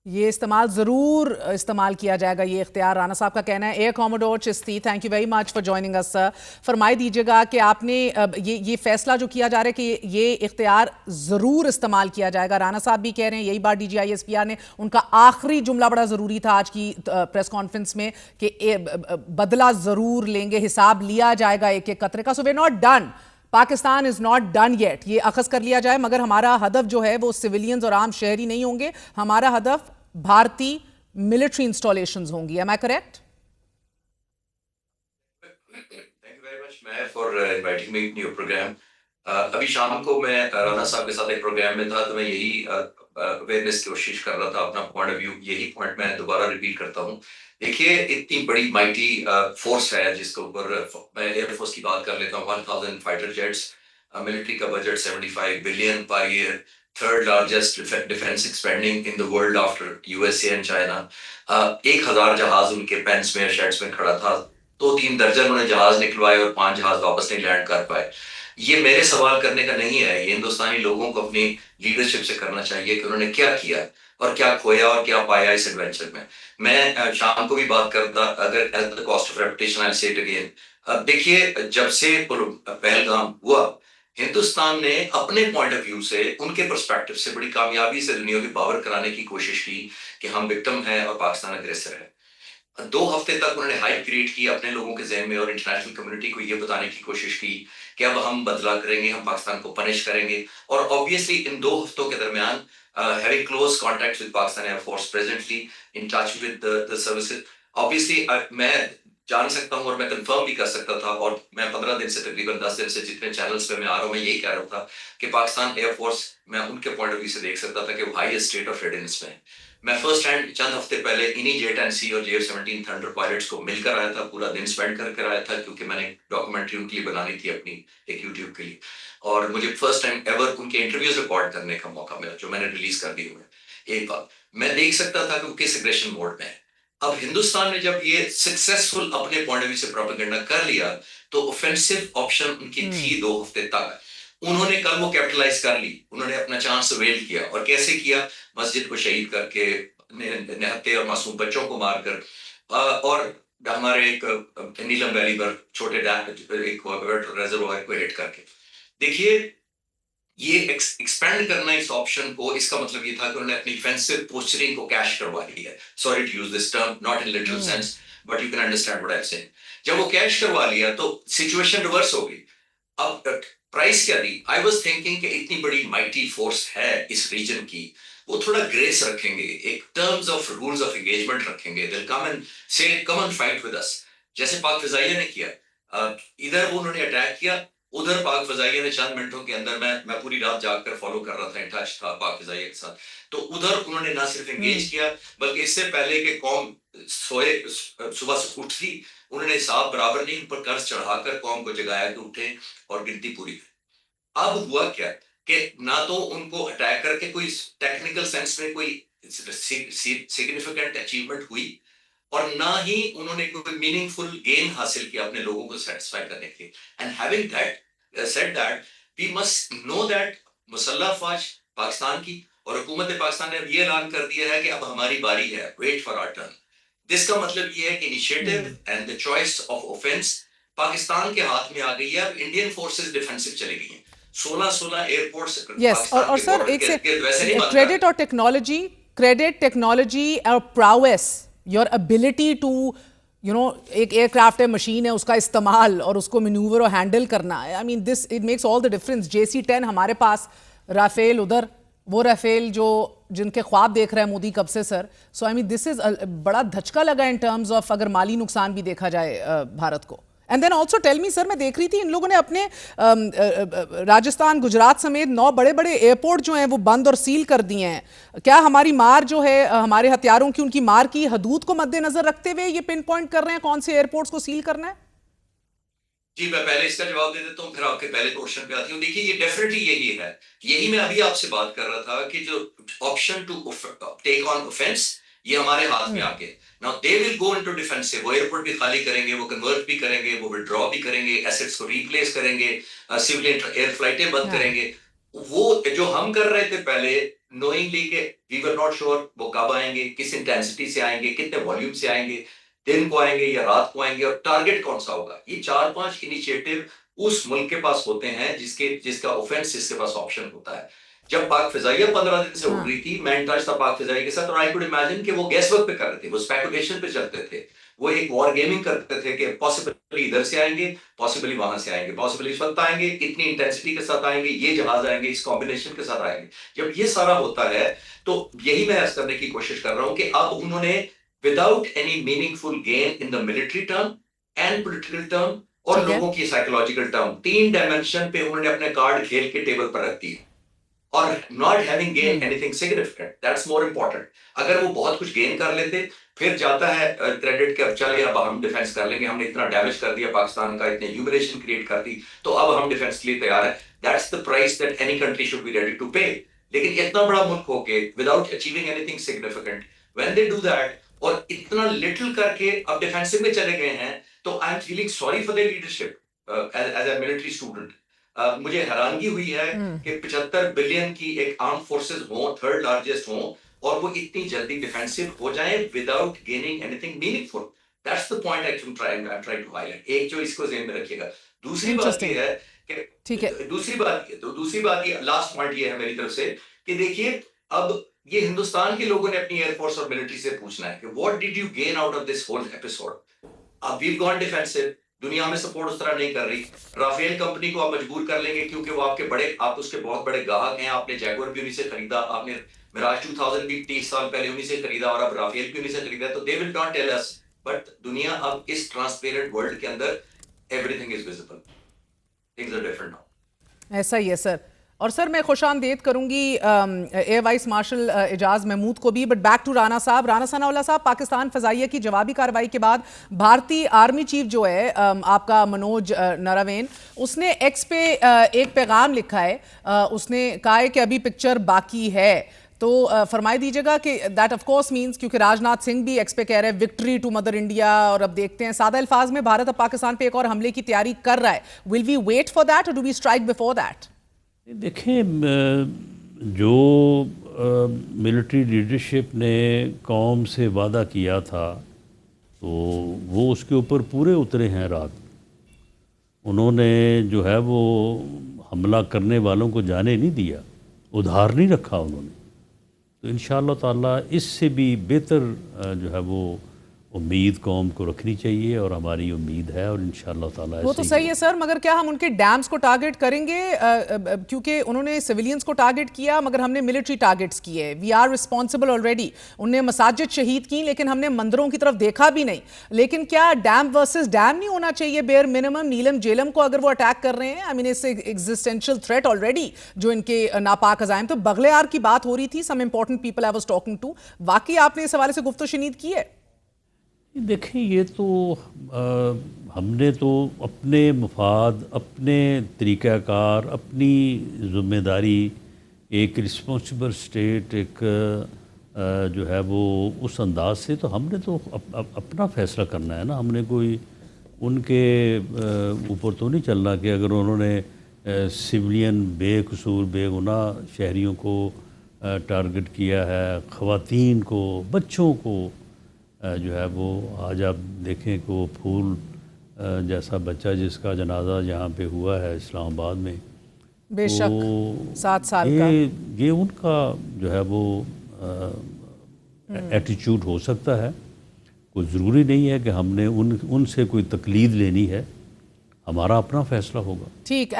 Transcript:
ये इस्तेमाल किया जाएगा, ये इख्तियार। राना साहब का कहना है। Air commodore Chishti, thank you very much for joining us sir. फरमाई दीजिएगा कि आपने ये फैसला जो किया जा रहा है कि ये इख्तियार ज़रूर इस्तेमाल किया जाएगा। राना साहब भी कह रहे हैं, यही बात DGISPR ने, उनका आखिरी जुमला बड़ा ज़रूरी था आज की प्रेस कॉन्फ्रेंस में कि बदला ज़रूर लेंगे, हिसाब लिया जाएगा एक एक कतरे का। So we not done, Pakistan is not done yet. ये अखज़ कर लिया जाए, मगर हमारा हदफ जो है वो सिविलियंस और आम शहरी नहीं होंगे। हमारा हदफ भारतीय मिलिट्री इंस्टॉलेशंस होंगी। Am I correct? Thank you very much ma'am for inviting me in your programme. अभी शाम को मैं राना साहब के साथ एक प्रोग्राम में था, तो मैं यही अवेयरनेस की कोशिश कर रहा था, अपना पॉइंट ऑफ व्यू, यही पॉइंट मैं दोबारा रिपीट करता हूँ। देखिए, इतनी बड़ी माइटी फोर्स है जिसके ऊपर मैं एयरफोर्स की बात कर लेता हूँ। 1000 फाइटर जेट्स, मिलिट्री का budget 75 billion per year, third largest defence expanding in the world after USA and China. 1000 जहाज उनके पेंस में, शेड्स में खड़ा था। 2-3 दर्जन उन्होंने जहाज निकलवाए और 5 जहाज वापस नहीं लैंड कर पाए। ये मेरे सवाल करने का नहीं है, ये हिंदुस्तानी लोगों को अपनी लीडरशिप से करना चाहिए कि उन्होंने क्या किया और क्या खोया और क्या पाया इस एडवेंचर में। मैं शाम को भी बात करता, अगर at the cost of reputation आई से इट अगेन। देखिए, जब से पहलगाम हुआ, हिंदुस्तान ने अपने पॉइंट ऑफ व्यू से, उनके पर्सपेक्टिव से बड़ी कामयाबी से दुनिया की पावर कराने की कोशिश की कि हम विक्टिम हैं और पाकिस्तान अग्रेसर है। 2 हफ्ते तक उन्होंने हाइप क्रिएट की अपने लोगों के ज़हन में और इंटरनेशनल कम्युनिटी को ये बताने की कोशिश की कि अब हम बदला करेंगे, हम पाकिस्तान को पनिश करेंगे। और ऑब्वियसली इन 2 हफ्तों के दरमियान, having close contact with Pakistan air force, presently in touch with the services, obviously मैं जान सकता हूँ और मैं कंफर्म भी कर सकता था, और मैं 15 दिन से, तकरीबन 10 दिन से जितने चैनल्स पे मैं आ रहा हूँ, मैं यही कह रहा था कि पाकिस्तान एयरफोर्स, मैं उनके पॉइंट ऑफ व्यू से देख सकता था कि वो हाईएस्ट स्टेट ऑफ रेडीनेस में है। मैं फर्स्ट हैंड चंद हफ्ते पहले इन्हीं J-10C और JF-17 थंडर पायलट्स को मिलकर आया था, पूरा दिन स्पेंड करके आया था, क्योंकि मैंने डॉक्यूमेंट्री उनके लिए बनानी थी अपनी, एक यूट्यूब के लिए। और मुझे फर्स्ट टाइम एवर उनके इंटरव्यूज रिकॉर्ड करने का मौका मिला, जो मैंने रिलीज कर दी हुए। एक बात मैं देख सकता था कि वो किस एग्रेशन मोड में है। अब हिंदुस्तान ने जब ये सक्सेसफुल अपने पॉइंट ऑफ व्यू से प्रोपेगेंडा कर लिया, तो ऑफेंसिव ऑप्शन उनकी थी 2 हफ्ते तक। उन्होंने कल वो कैपिटलाइज कर ली, उन्होंने अपना चांस अवेल किया। और कैसे किया? मस्जिद को शहीद करके, निहत्थे और मासूम बच्चों को मारकर, और हमारे एक नीलम वैली पर छोटे डैम, एक रेजर्वायर को हिट करके। देखिए, ये एक्सपेंड करना इस ऑप्शन को, इसका मतलब ये था कि उन्होंने अपनी डिफेंसिव पोस्चरिंग को कैश करवा लिया है। Sorry to use this term, not in literal sense, but you can understand what I am saying. जब वो कैश करवा लिया, तो सिचुएशन रिवर्स हो गई। अब प्राइस क्या दी? आई वाज थिंकिंग कि इतनी बड़ी माइटी फोर्स है इस रीजन की, वो थोड़ा ग्रेस रखेंगे, एक terms of rules of engagement रखेंगे। दिल कम एंड से come and fight with us, जैसे पाक फिजाइया ने किया। इधर वो उन्होंने अटैक किया, उधर पाक फिजाइया ने चंद मिनटों के अंदर, मैं पूरी रात जागकर फॉलो कर रहा था, इन टच था पाक फिजाइया के साथ। तो उधर उन्होंने ना सिर्फ एंगेज किया, बल्कि इससे पहले कि कौम सोए, सुबह से उठती, उन्होंने हिसाब बराबर नहीं, उन पर कर्ज चढ़ाकर कौम को जगाया कि उठे और गिनती पूरी करें। अब हुआ क्या कि ना तो उनको अटैक करके कोई टेक्निकल सेंस में कोई सिग्निफिकेंट अचीवमेंट हुई, और ना ही उन्होंने कोई मीनिंगफुल गेन हासिल किया अपने लोगों को सेटिस्फाई करने के लिए। And having that said that, we must know that मुसल्लह अफवाज पाकिस्तान की और हुकूमत पाकिस्तान ने अब ये ऐलान कर दिया है कि अब हमारी बारी है, वेट फॉर आवर टर्न। जिसका मतलब ये है कि initiative and the choice of offence Pakistan के हाथ में आ गई है। अब इंडियन फोर्सेस डिफेंसिव चली गई हैं। 16 एयरपोर्ट्स पाकिस्तान और के सर, बॉर्डर एक से के वैसे नहीं बंद क्रेडिट और टेक्नोलॉजी, और प्राउएस, योर एबिलिटी टू एक एयरक्राफ्ट है, मशीन है, उसका इस्तेमाल और उसको मैन्यूवर और हैंडल करना। I mean this it makes all the difference. JC-10 हमारे पास, राफेल उधर, वो राफेल जो जिनके ख्वाब देख रहे हैं मोदी कब से sir. So I mean this is बड़ा धचका लगा इन टर्म्स ऑफ अगर माली नुकसान भी देखा जाए भारत को। And then also tell me sir, मैं देख रही थी इन लोगों ने अपने राजस्थान, गुजरात समेत 9 बड़े बड़े एयरपोर्ट जो हैं वो बंद और सील कर दिए हैं। क्या हमारी मार जो है, हमारे हथियारों की, उनकी मार की हदूद को मद्देनजर रखते हुए ये पिन पॉइंट कर रहे हैं कौन से एयरपोर्ट्स को सील करना है? जी, मैं पहले इसका जवाब दे देता हूँ, फिर आपके पहले क्वेश्चन पे आती हूँ। देखिए, ये डेफिनेटली यही है, यही मैं अभी आपसे बात कर रहा था कि जो option to take on offence, ये हमारे हाथ में आ गए। Now they will go into defensive, वो एयरपोर्ट भी खाली करेंगे, वो कन्वर्ट भी करेंगे, वो विड्रॉ भी करेंगे, एसेट्स को रिप्लेस करेंगे, सिविल एयर फ्लाइटें बंद करेंगे। वो जो हम कर रहे थे पहले, नोइंगली कि वी वर नॉट श्योर वो कब आएंगे, किस इंटेंसिटी से आएंगे, कितने वॉल्यूम से आएंगे, दिन को आएंगे या रात को आएंगे, और टारगेट कौन सा होगा। ये 4-5 इनिशिएटिव उस मुल्क के पास होते हैं जिसका ऑफेंस जिसके पास ऑप्शन होता है। जब पाक फिजाइया 15 दिन से उड़ रही थी, मैं इन टच था पाक फिजाइया के साथ, और आई कुड इमेजिन कि वो गैस वर्क पे कर रहे थे, वो स्पेकुलेशन पे चलते थे, वो एक वॉर गेमिंग करते थे कि पॉसिबली इधर से आएंगे, पॉसिबली वहां से आएंगे, पॉसिबली इस वक्त आएंगे, इतनी इंटेंसिटी के साथ आएंगे, ये जहाज आएंगे, इस कॉम्बिनेशन के साथ आएंगे। जब ये सारा होता है तो यही मैं अर्ज करने की कोशिश कर रहा हूं कि अब उन्होंने without any meaningful gain in the military term and political term और लोगों की साइकोलॉजिकल टर्म, 3 डायमेंशन पे उन्होंने अपने कार्ड खेल के टेबल पर रख दिए, और not having gain anything significant, that's more important. अगर वो बहुत कुछ गेन कर लेते, फिर जाता है क्रेडिट के, अब चले अब हम डिफेंस कर लेंगे, हमने इतना डैमेज कर दिया पाकिस्तान का, इतनी ह्यूमिलेशन क्रिएट कर दी, तो अब हम डिफेंस के लिए तैयार है। That's the price that any country should be ready to pay. लेकिन इतना बड़ा मुल्क होके without achieving anything significant, when they do that और इतना लिटिल करके अब डिफेंसिव में चले गए हैं, तो I am feeling sorry for their leadership as a military student. मुझे हैरानगी हुई है कि 75 बिलियन की एक आर्म फोर्सेस हो, 3rd लार्जेस्ट हो, और वो इतनी जल्दी डिफेंसिव हो जाए without gaining anything meaningful. That's the point I am trying to highlight. एक जो इसको ज़हन में रखिएगा। दूसरी बात ये है कि ठीक है, दूसरी बात ये, लास्ट पॉइंट ये है मेरी तरफ से कि देखिए, अब ये हिंदुस्तान के लोगों ने अपनी एयरफोर्स और मिलिट्री से पूछना है कि what did you gain out of this whole episode. अब वी गॉन डिफेंसिव, दुनिया में सपोर्ट उस तरह नहीं कर रही। राफेल कंपनी को आप मजबूर कर लेंगे क्योंकि वो आप उसके बहुत बड़े ग्राहक हैं, आपने जैगुआर भी उन्हीं से खरीदा, आपने मिराज 2000 भी 30 साल पहले उन्हीं से खरीदा, और अब राफेल भी उन्हीं से खरीदा, तो they will not tell us. But दुनिया अब इस ट्रांसपेरेंट वर्ल्ड के अंदर everything is visible, things are different now. ऐसा ही है सर। और सर मैं खुशामदीद करूंगी air vice marshal Ejaz Mahmood को भी, बट बैक टू राना साहब। राना सनाउल्लाह साहब, पाकिस्तान फजाइया की जवाबी कार्रवाई के बाद भारतीय आर्मी चीफ जो है आपका मनोज नरवणे, उसने एक्स पे एक पैगाम लिखा है। उसने कहा है कि अभी पिक्चर बाकी है, तो फरमाई दीजिएगा कि दैट ऑफ कोर्स मींस, क्योंकि राजनाथ सिंह भी एक्स पे कह रहे हैं विक्ट्री टू मदर इंडिया, और अब देखते हैं सादा अल्फाज में भारत अब पाकिस्तान पे एक और हमले की तैयारी कर रहा है। Will we wait for that और do we strike before that? देखें, जो मिलिट्री लीडरशिप ने कौम से वादा किया था, तो वो उसके ऊपर पूरे उतरे हैं रात। उन्होंने जो है वो हमला करने वालों को जाने नहीं दिया, उधार नहीं रखा उन्होंने। तो इंशाअल्लाह ताला इससे भी बेहतर जो है वो उम्मीद कौम को रखनी चाहिए, और हमारी उम्मीद है, और इंशाअल्लाह ताला वो तो सही है सर, मगर क्या हम उनके डैम्स को टारगेट करेंगे? क्योंकि उन्होंने सिविलियंस को टारगेट किया, मगर हमने मिलिट्री टारगेट्स किए। We are responsible already. उनने मसाजिद शहीद की, लेकिन हमने मंदिरों की तरफ देखा भी नहीं। लेकिन क्या डैम वर्सेस डैम नहीं होना चाहिए? बेयर मिनिमम नीलम जेलम को अगर वो अटैक कर रहे हैं, आई मीन इससे एग्जिस्टेंशियल थ्रेट ऑलरेडी जो इनके नापाक अजाइम। तो बगलेयार की बात हो रही थी, some important people I was talking to. वाकई आपने इस हवाले से गुफ्तगू की है? देखें, ये तो हमने तो अपने मफाद, अपने तरीक़ाकार, अपनी ज़िम्मेदारी, एक रिस्पॉन्सिबल स्टेट, एक जो है वो उस अंदाज से, तो हमने तो अपना फ़ैसला करना है ना। हमने कोई उनके ऊपर तो नहीं चलना कि अगर उन्होंने सिविलियन बेकसूर बेगुनाह शहरियों को टारगेट किया है, ख़वातीन को, बच्चों को जो है वो, आज आप देखें कि वो फूल जैसा बच्चा जिसका जनाजा यहाँ पे हुआ है इस्लामाबाद में, बेशक तो 7 साल का, ये उनका जो है वो एटीट्यूड हो सकता है। कोई ज़रूरी नहीं है कि हमने उनसे कोई तकलीद लेनी है, हमारा अपना फ़ैसला होगा। ठीक।